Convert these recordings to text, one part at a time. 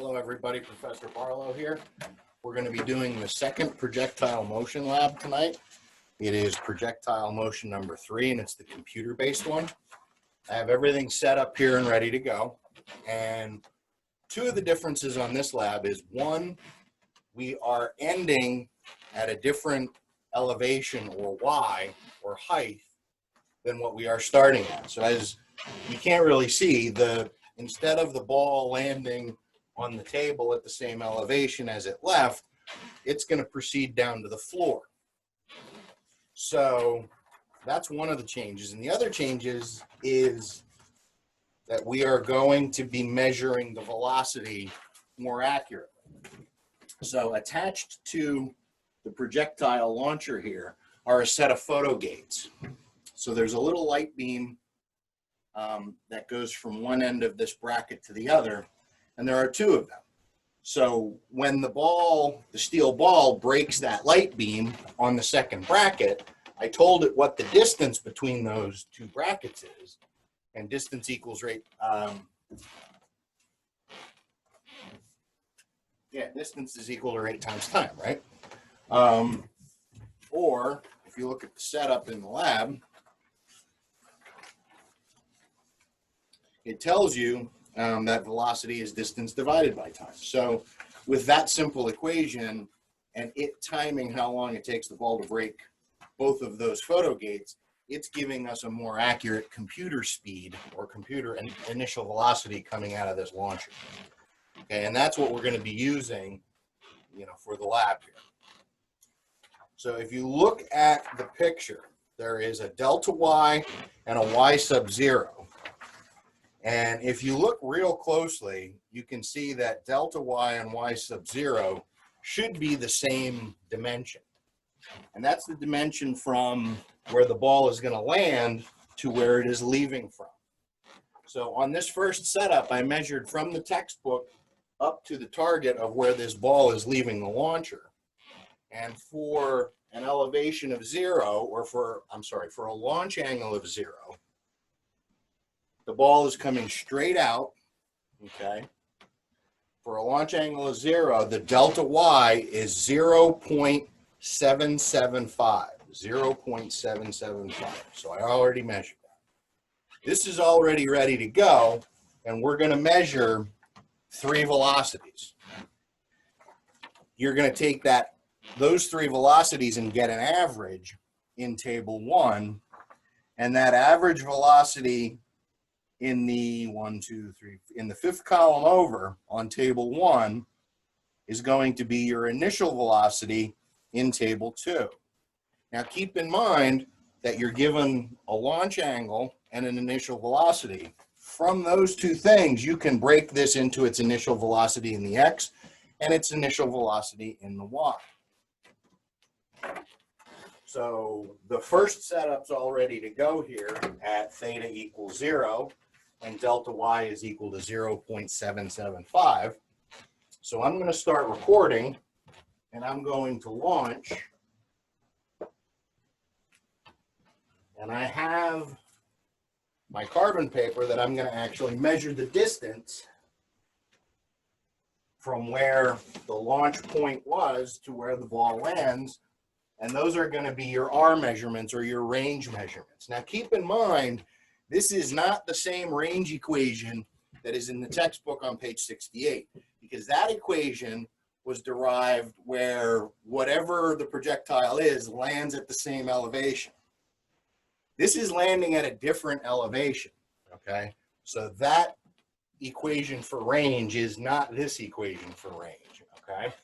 Hello everybody, Professor Barlow here. We're going to be doing the second projectile motion lab tonight. It is projectile motion number 3 and it's the computer-based one. I have everything set up here and ready to go. And two of the differences on this lab is one, we are ending at a different elevation or Y or height than what we are starting at. So as you can't really see, instead of the ball landing on the table at the same elevation as it left, it's going to proceed down to the floor. So that's one of the changes. And the other changes is that we are going to be measuring the velocity more accurately. So attached to the projectile launcher here are a set of photo gates. So there's a little light beam that goes from one end of this bracket to the other, and there are two of them. So when the steel ball breaks that light beam on the second bracket, I told it what the distance between those two brackets is, and distance equals distance is equal to rate times time, right? Or if you look at the setup in the lab, it tells you that velocity is distance divided by time. So with that simple equation and it timing how long it takes the ball to break both of those photo gates, it's giving us a more accurate computer speed or computer initial velocity coming out of this launcher. Okay, and that's what we're going to be using, for the lab here. So if you look at the picture, there is a delta Y and a Y sub 0. And if you look real closely, you can see that delta Y and Y sub 0 should be the same dimension. And that's the dimension from where the ball is going to land to where it is leaving from. So on this first setup, I measured from the textbook up to the target of where this ball is leaving the launcher. And for an elevation of 0, or for a launch angle of 0, the ball is coming straight out, okay? For a launch angle of 0, the delta Y is 0.775, 0.775. So I already measured that. This is already ready to go, and we're going to measure 3 velocities. You're going to take those 3 velocities and get an average in table 1, and that average velocity in the 5th column over on table 1 is going to be your initial velocity in table 2. Now keep in mind that you're given a launch angle and an initial velocity. From those two things, you can break this into its initial velocity in the X and its initial velocity in the Y. So the first setup's all ready to go here at theta equals 0. And delta Y is equal to 0.775. So I'm going to start recording, and I'm going to launch. And I have my carbon paper that I'm going to actually measure the distance from where the launch point was to where the ball lands. And those are going to be your R measurements or your range measurements. Now keep in mind, this is not the same range equation that is in the textbook on page 68, because that equation was derived where whatever the projectile is lands at the same elevation. This is landing at a different elevation, okay? So that equation for range is not this equation for range, okay?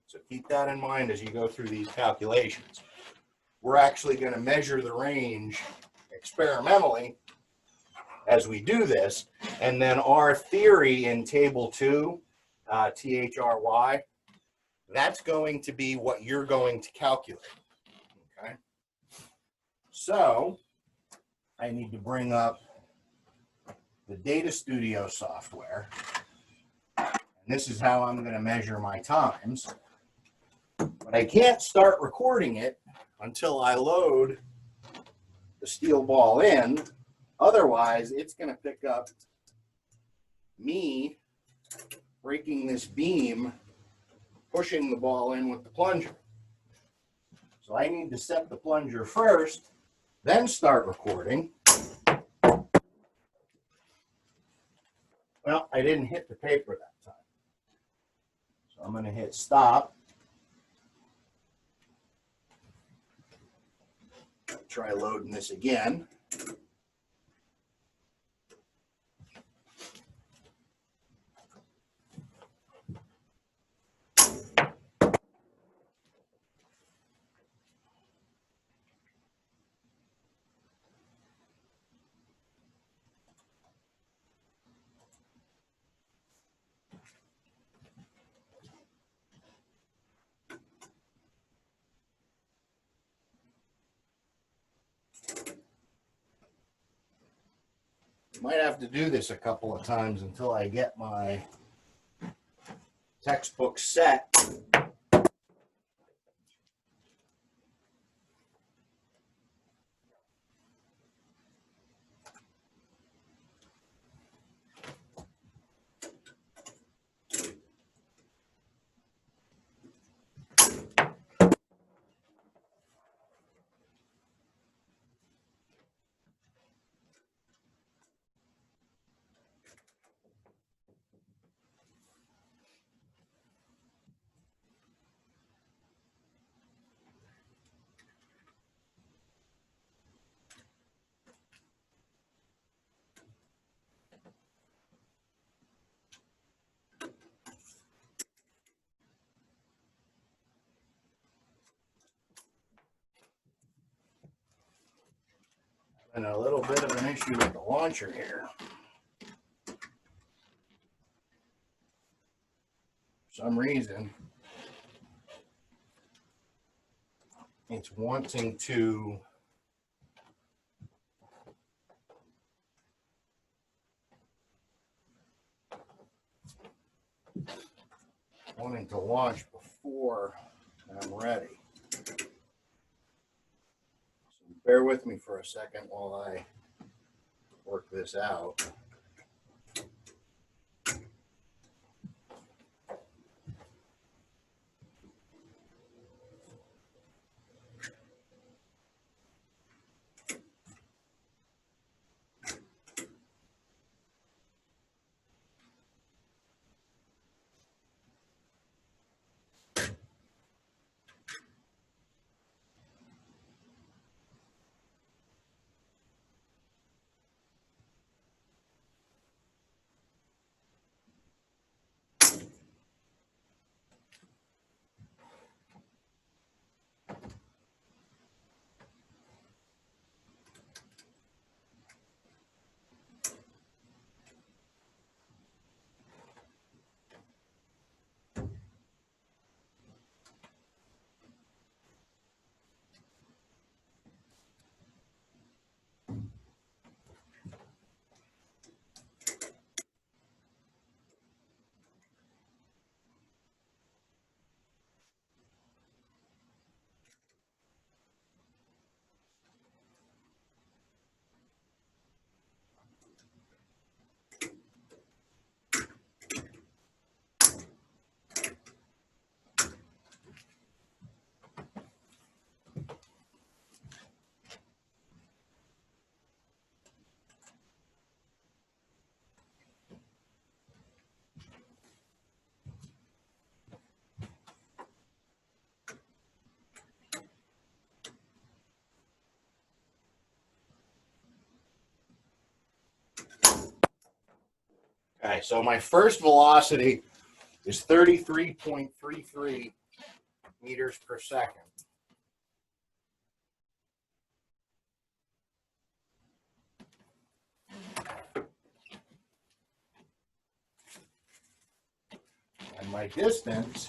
So keep that in mind as you go through these calculations. We're actually going to measure the range experimentally as we do this, and then our theory in table 2, THRY, that's going to be what you're going to calculate, okay? So I need to bring up the Data Studio software, and this is how I'm going to measure my times, but I can't start recording it until I load the steel ball in. Otherwise, it's going to pick up me breaking this beam, pushing the ball in with the plunger. So I need to set the plunger first, then start recording. Well, I didn't hit the paper that time. So I'm going to hit stop. Try loading this again. Might have to do this a couple of times until I get my textbook set. And a little bit of an issue with the launcher here. For some reason, it's wanting to launch before I'm ready. So bear with me for a second while I work this out. Okay, so my first velocity is 33.33 meters per second. And my distance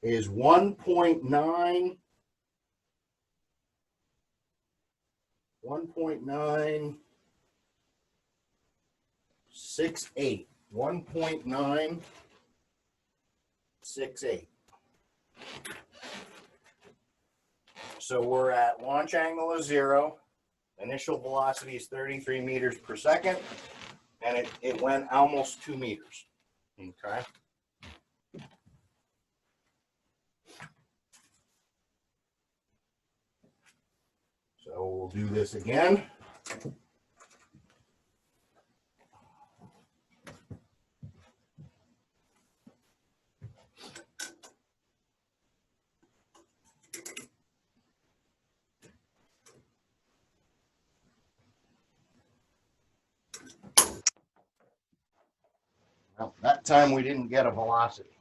is 1.968. 1.968. So we're at launch angle of 0. Initial velocity is 33 meters per second. And it went almost 2 meters. Okay. So we'll do this again. Well, that time we didn't get a velocity.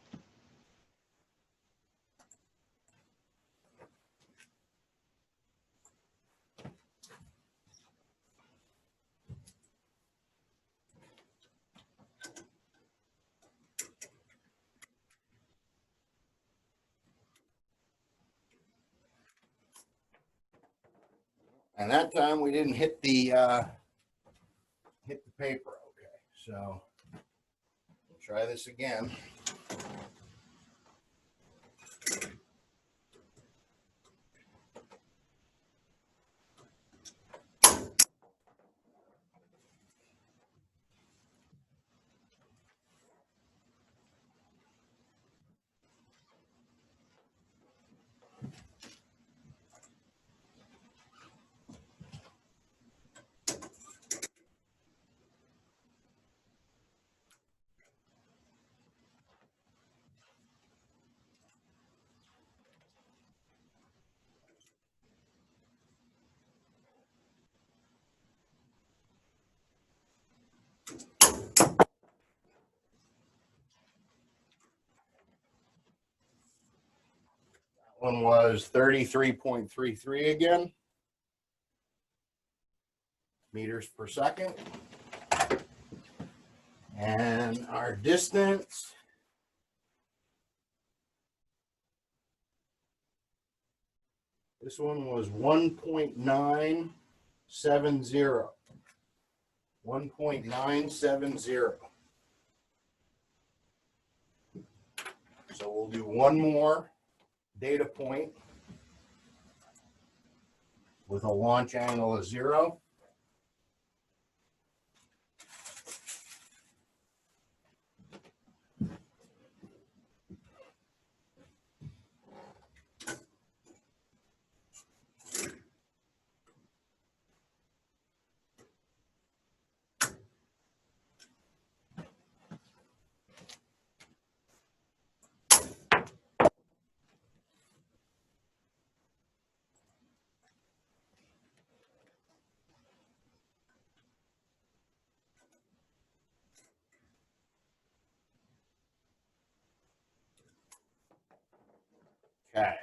And that time we didn't hit the paper. Okay, so we'll try this again. One was 33.33 again, meters per second. And our distance this one was 1.970. 1.970. So we'll do one more data point with a launch angle of 0. Okay.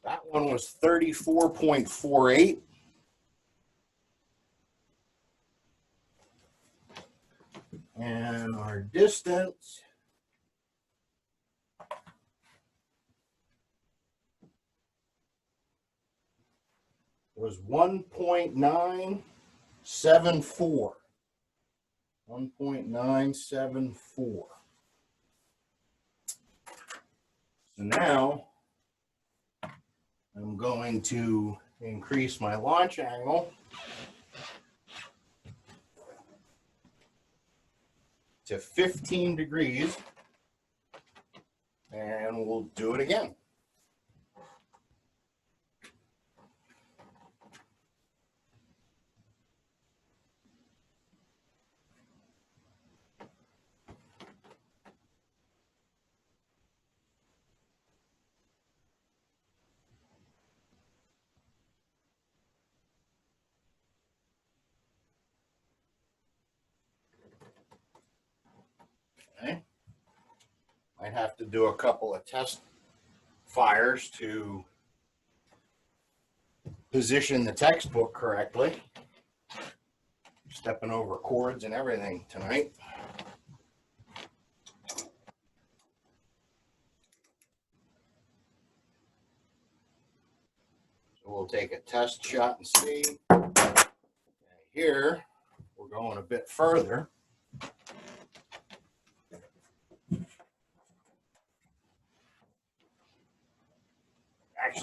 That one was 34.48. And our distance was 1.974. 1.974. So now I'm going to increase my launch angle to 15 degrees, and we'll do it again. Okay. Might have to do a couple of test fires to position the textbook correctly. Stepping over cords and everything tonight. So we'll take a test shot and see. Okay, here, we're going a bit further.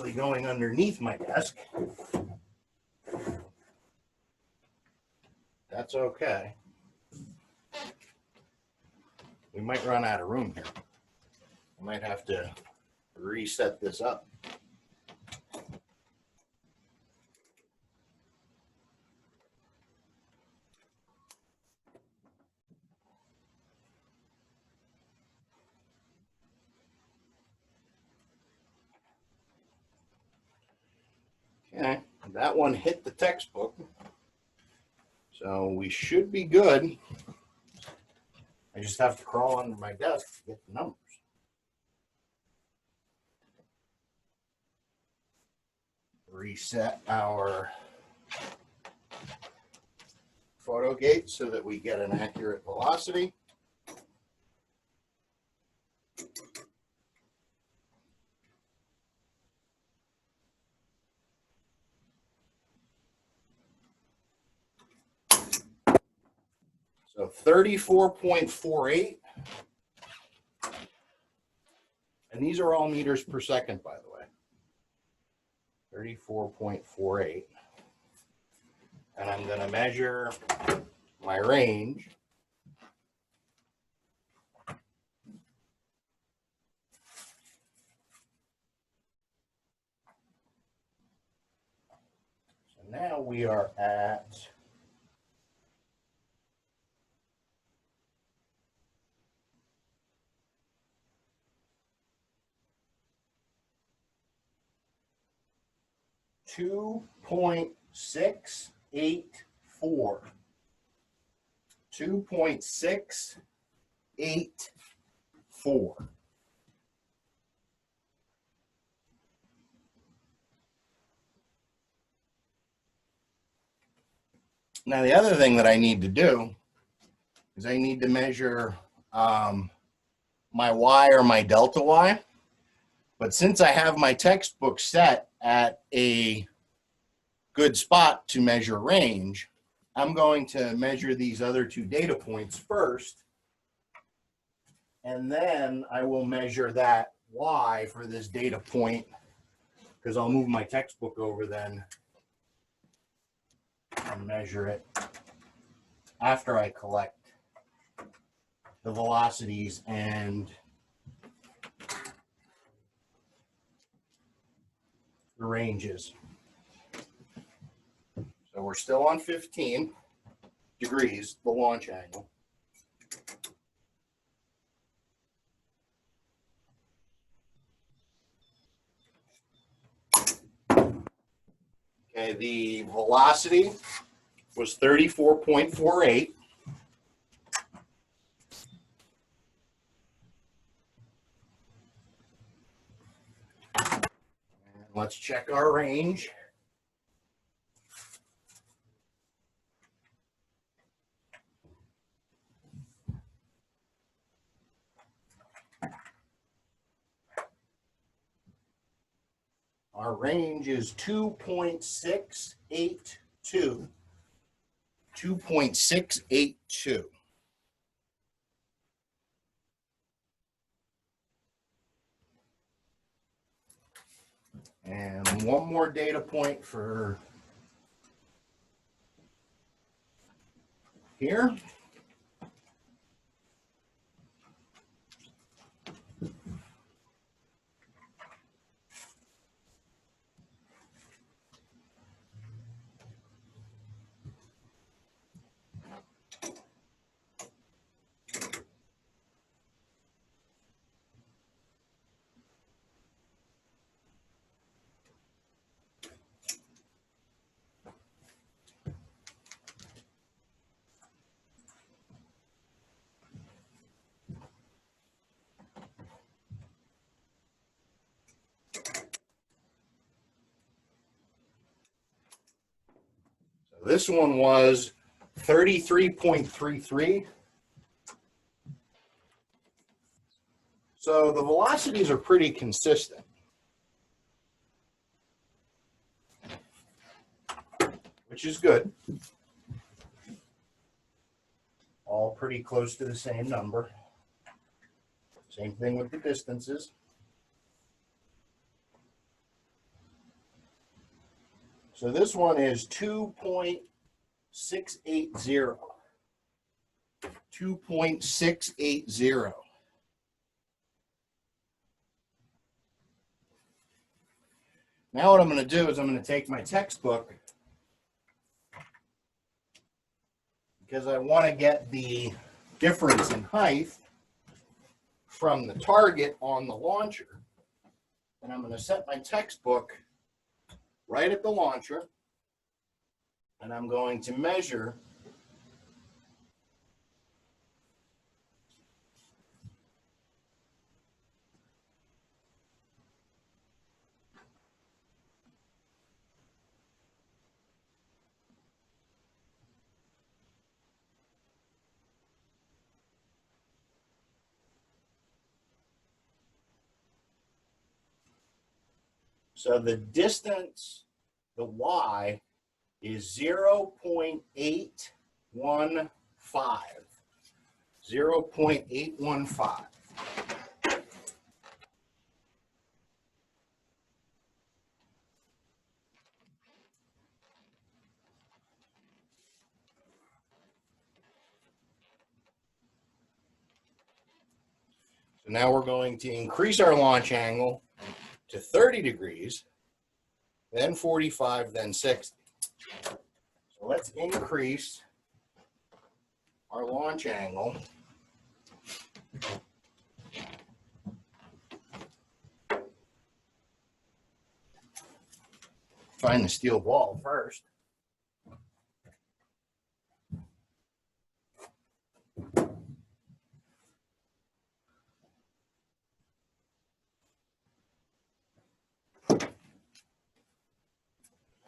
actually going underneath my desk. That's okay. We might run out of room here. I might have to reset this up. Okay, that one hit the textbook, so we should be good. I just have to crawl under my desk to get the numbers. Reset our photo gate so that we get an accurate velocity. So 34.48. And these are all meters per second, by the way. 34.48. And I'm going to measure my range. So now we are at 2.684. 2.684. Now, the other thing that I need to do is I need to measure my Y or my delta Y. But since I have my textbook set at a good spot to measure range, I'm going to measure these other two data points first. And then I will measure that Y for this data point, because I'll move my textbook over then and measure it after I collect the velocities and the ranges. So we're still on 15 degrees, the launch angle. Okay, the velocity was 34.48. Let's check our range. Our range is 2.682. 2.682. And one more data point for here. This one was 33.33. So the velocities are pretty consistent, which is good. All pretty close to the same number. Same thing with the distances. So this one is 2.680. 2.680. Now what I'm going to do is I'm going to take my textbook, because I want to get the difference in height from the target on the launcher. And I'm going to set my textbook right at the launcher, and I'm going to measure so the distance, the Y, is 0.815. 0.815. So now we're going to increase our launch angle to 30 degrees, then 45, then 60. So let's increase our launch angle find the steel ball first.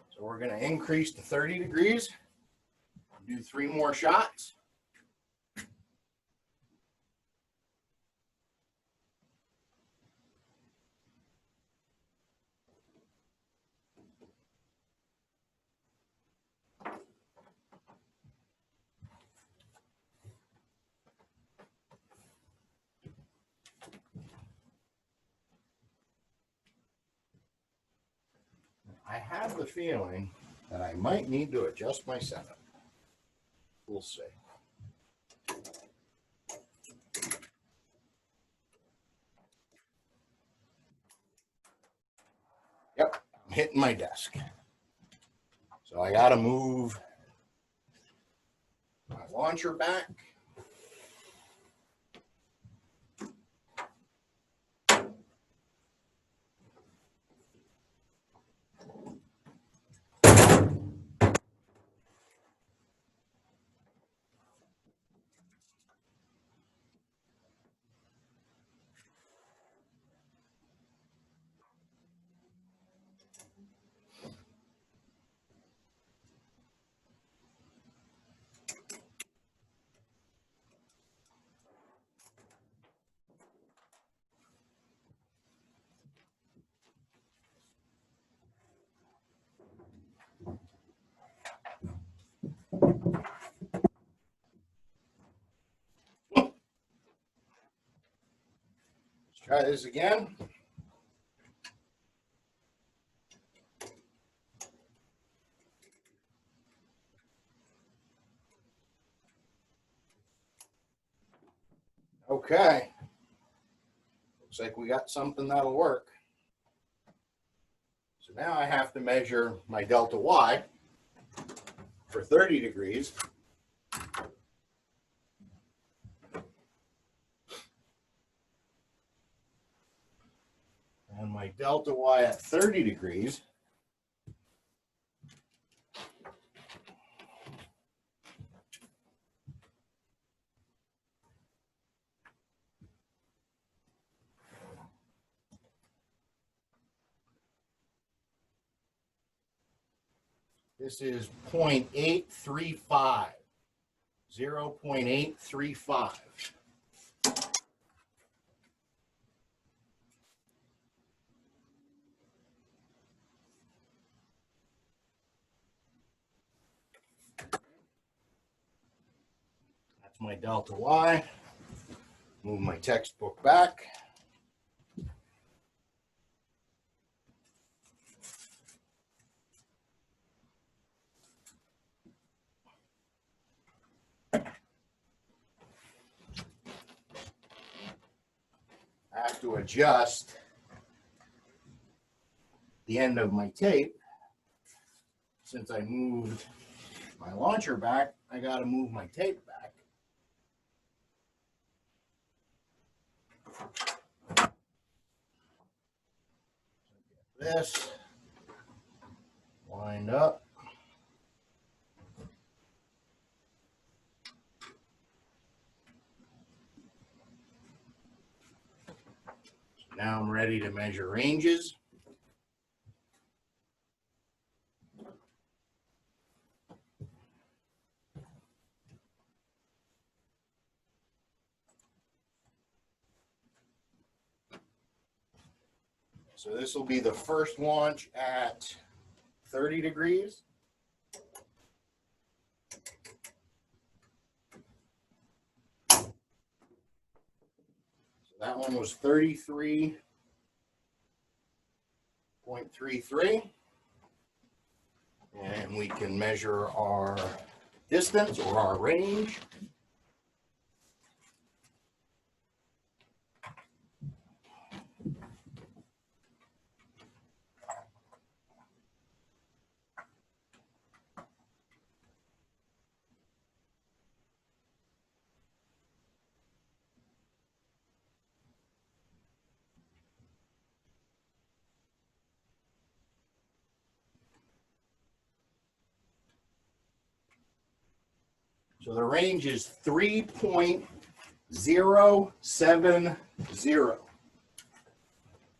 So we're going to increase to 30 degrees, do 3 more shots. I have the feeling that I might need to adjust my setup. We'll see. Yep, I'm hitting my desk. So I got to move my launcher back. Let's try this again. Okay. Looks like we got something that'll work. So now I have to measure my delta Y for 30 degrees. And my delta Y at 30 degrees this is 0.835. 0.835. That's my delta Y. Move my textbook back. to adjust the end of my tape. Since I moved my launcher back, I got to move my tape back. Get this lined up. Now I'm ready to measure ranges. So this will be the first launch at 30 degrees. So that one was 33.33. And we can measure our distance or our range. So the range is 3.070.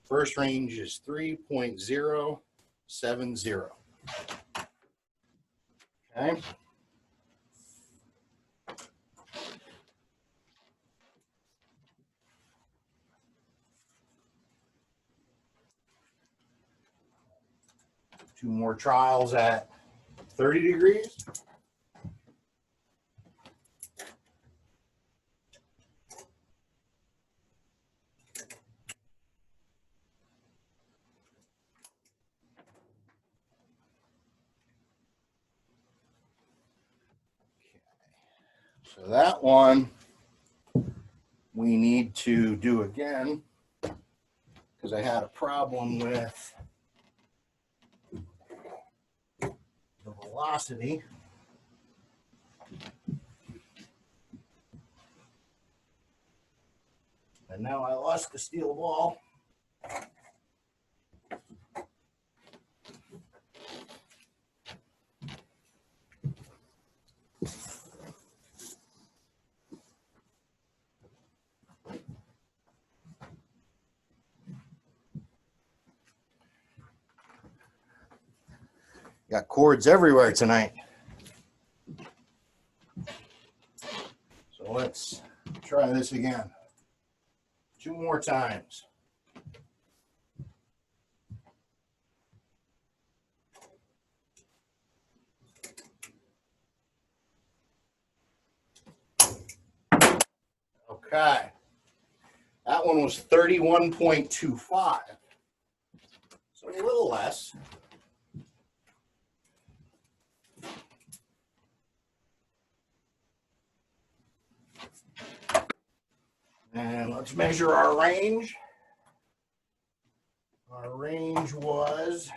First range is 3.070. Okay. Two more trials at 30 degrees. So that one we need to do again because I had a problem with the velocity. And now I lost the steel ball. Got cords everywhere tonight. So let's try this again. Two more times. Okay. That one was 31.25. So a little less. And let's measure our range. Our range was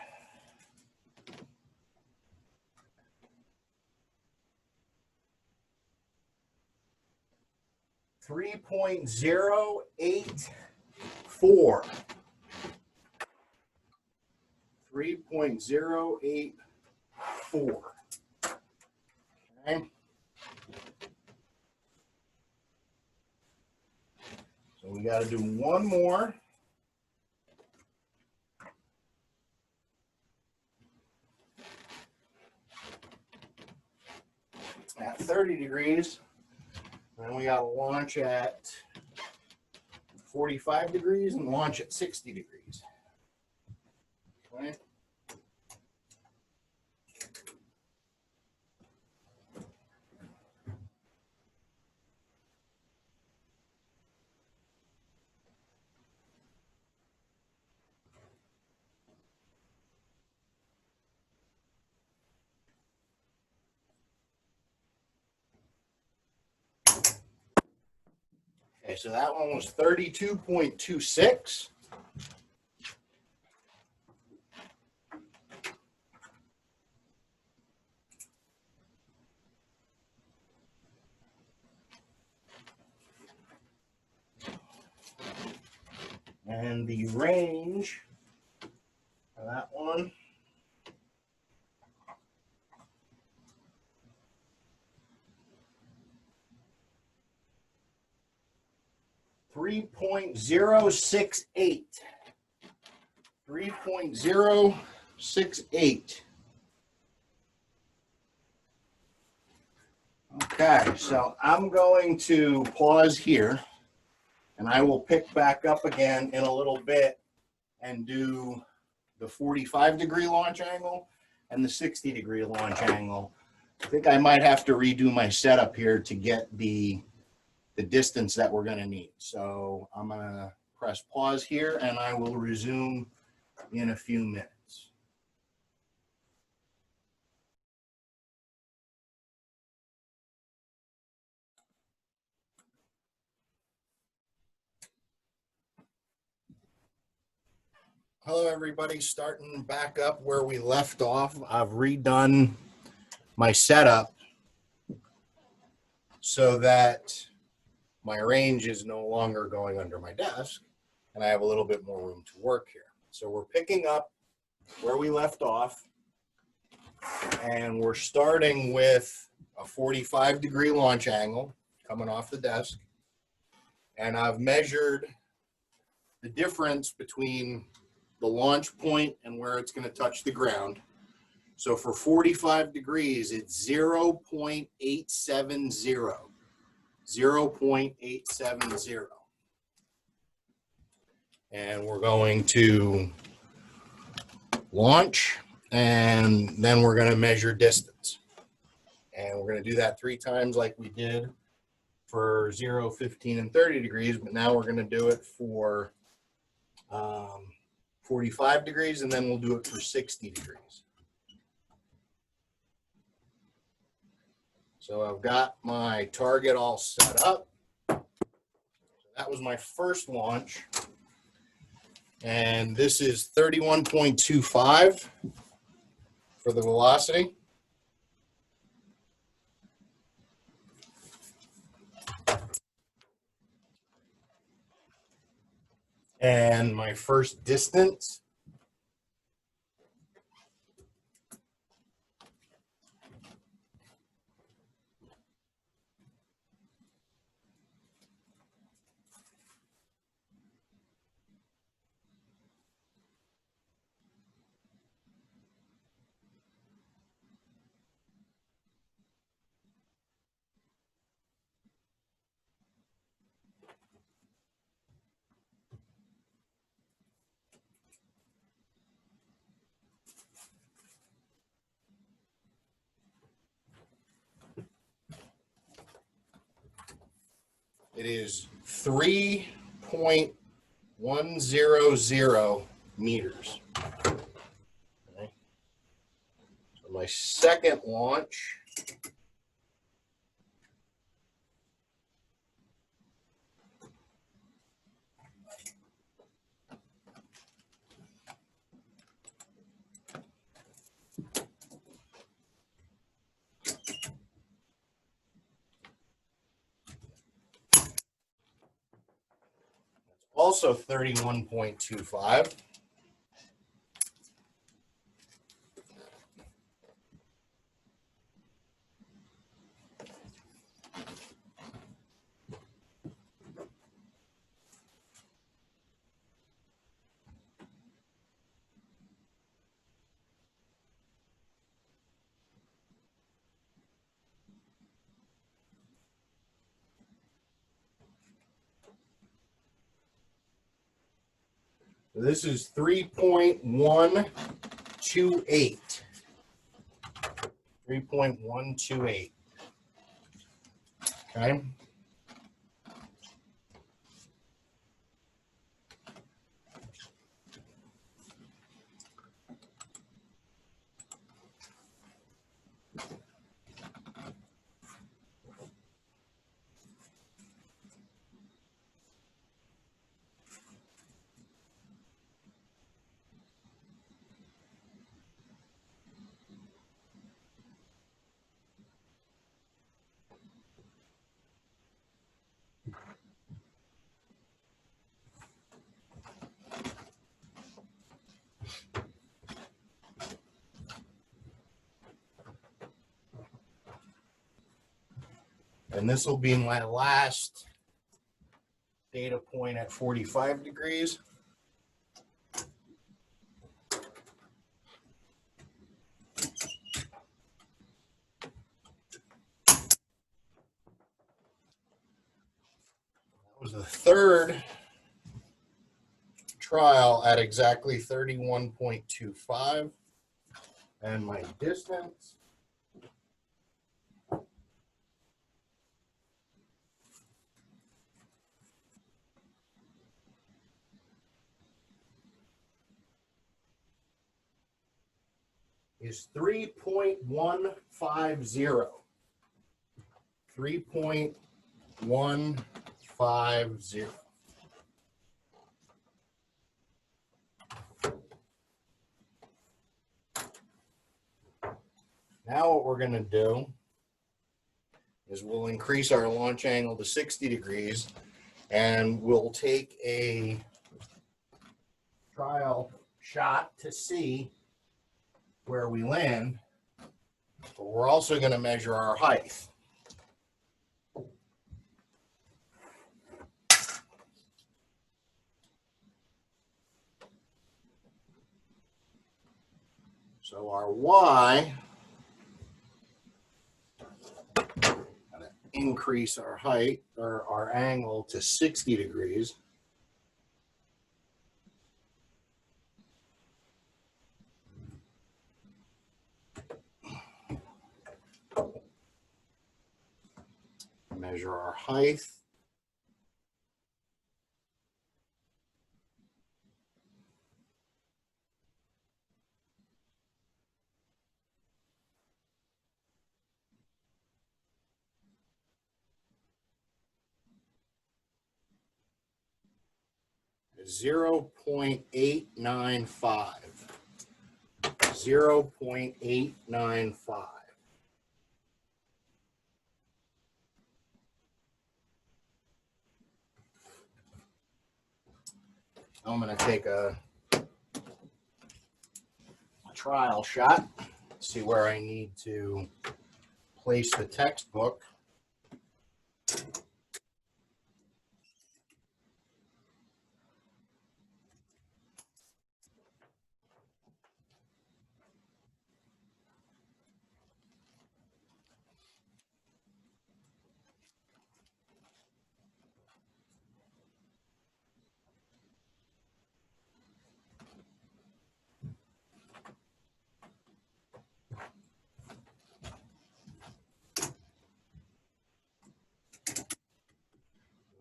3.084. 3.084. Okay. So we got to do one more. At 30 degrees. Then we got to launch at 45 degrees and launch at 60 degrees. Okay. Okay, so that one was 32.26. And the range for that one, .068. 3.068. Okay, so I'm going to pause here and I will pick back up again in a little bit and do the 45-degree launch angle and the 60-degree launch angle. I think I might have to redo my setup here to get the distance that we're going to need. So I'm going to press pause here and I will resume in a few minutes. Hello, everybody. Starting back up where we left off. I've redone my setup so that my range is no longer going under my desk and I have a little bit more room to work here. So we're picking up where we left off and we're starting with a 45-degree launch angle coming off the desk. And I've measured the difference between the launch point and where it's going to touch the ground. So for 45 degrees, it's 0.870. 0.870. And we're going to launch, and then we're going to measure distance. And we're going to do that 3 times like we did for 0, 15, and 30 degrees, but now we're going to do it for 45 degrees, and then we'll do it for 60 degrees. So I've got my target all set up. That was my first launch. And this is 31.25 for the velocity. And my first distance it is 3.100 meters. Okay. So my second launch also 31.25. This is 3.128. 3.128. Okay. And this will be my last data point at 45 degrees. That was the third trial at exactly 31.25. And my distance is 3.150. 3.150. Now what we're going to do is we'll increase our launch angle to 60 degrees, and we'll take a trial shot to see where we land. But we're also going to measure our height. So our Y, gonna increase our height or our angle to 60 degrees. Measure our height. Is 0.895. 0.895. I'm going to take a trial shot, see where I need to place the textbook.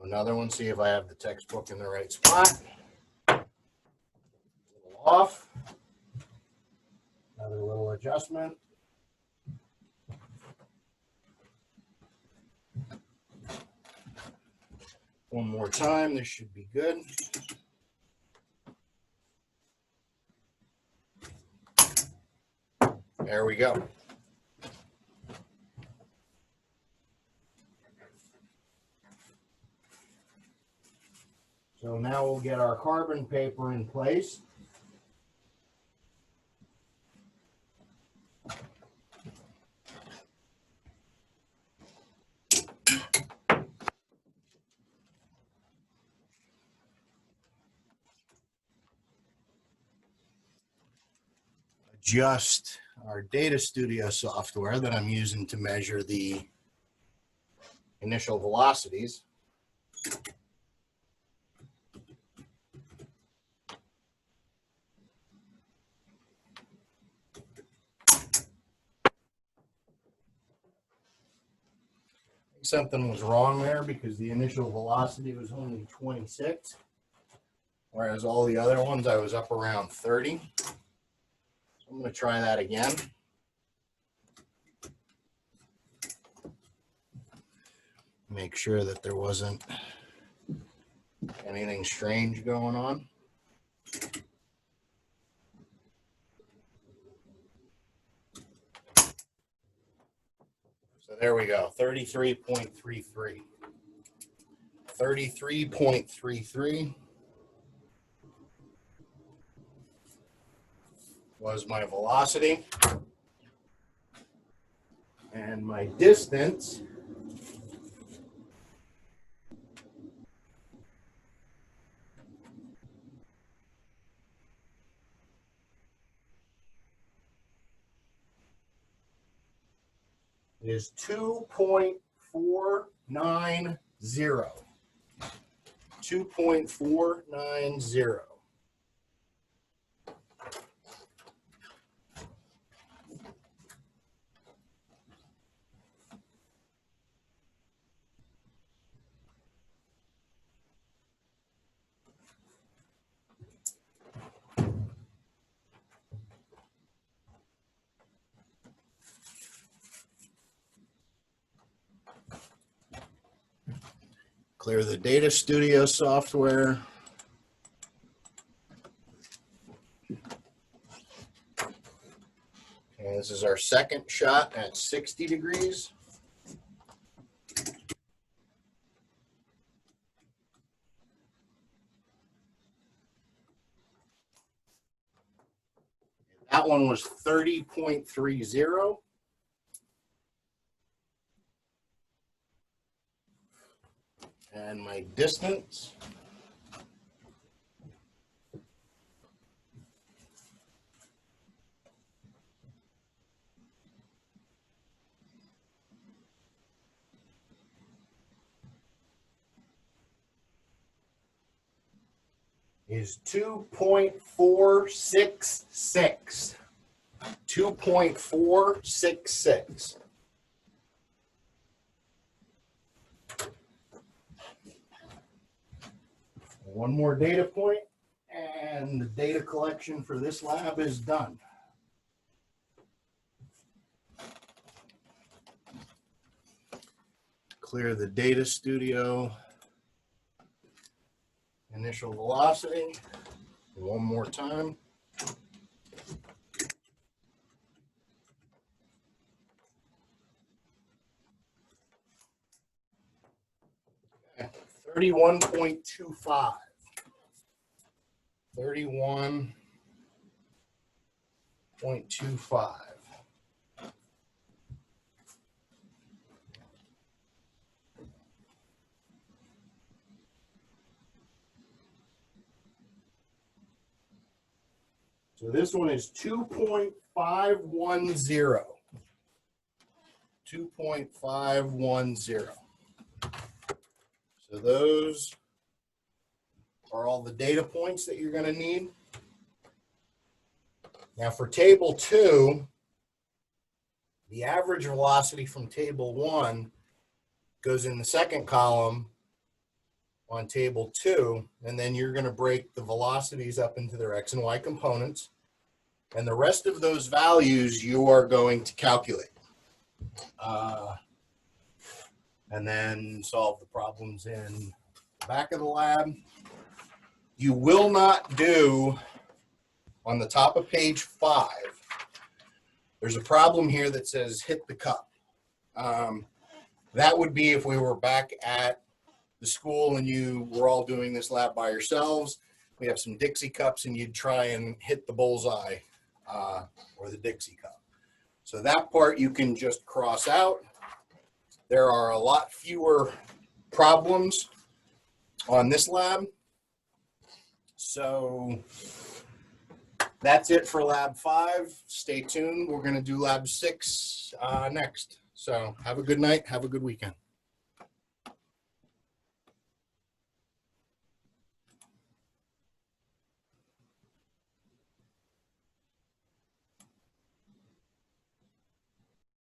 Another one, see if I have the textbook in the right spot. A little off. Another little adjustment. One more time, this should be good. There we go. So now we'll get our carbon paper in place. Adjust our Data Studio software that I'm using to measure the initial velocities. Something was wrong there because the initial velocity was only 26, whereas all the other ones I was up around 30. So I'm going to try that again. Make sure that there wasn't anything strange going on. So there we go, 33.33. 33.33 was my velocity. And my distance is 2.490. 2.490. Clear the Data Studio software. And this is our second shot at 60 degrees. That one was 30.30. And my distance is 2.466. 2.466. One more data point, and the data collection for this lab is done. Clear the Data Studio. Initial velocity. One more time. Okay. 31.25. 31.25. So this one is 2.510. 2.510. So those are all the data points that you're going to need. Now for table 2, the average velocity from table 1 goes in the second column on table 2, and then you're going to break the velocities up into their x and y components, and the rest of those values you are going to calculate and then solve the problems in the back of the lab. You will not do on the top of page 5. There's a problem here that says hit the cup. That would be if we were back at the school and you were all doing this lab by yourselves. We have some Dixie cups and you'd try and hit the bullseye or the Dixie cup. So that part you can just cross out. There are a lot fewer problems on this lab. So that's it for lab 5. Stay tuned. We're going to do lab 6 next. So have a good night. Have a good weekend.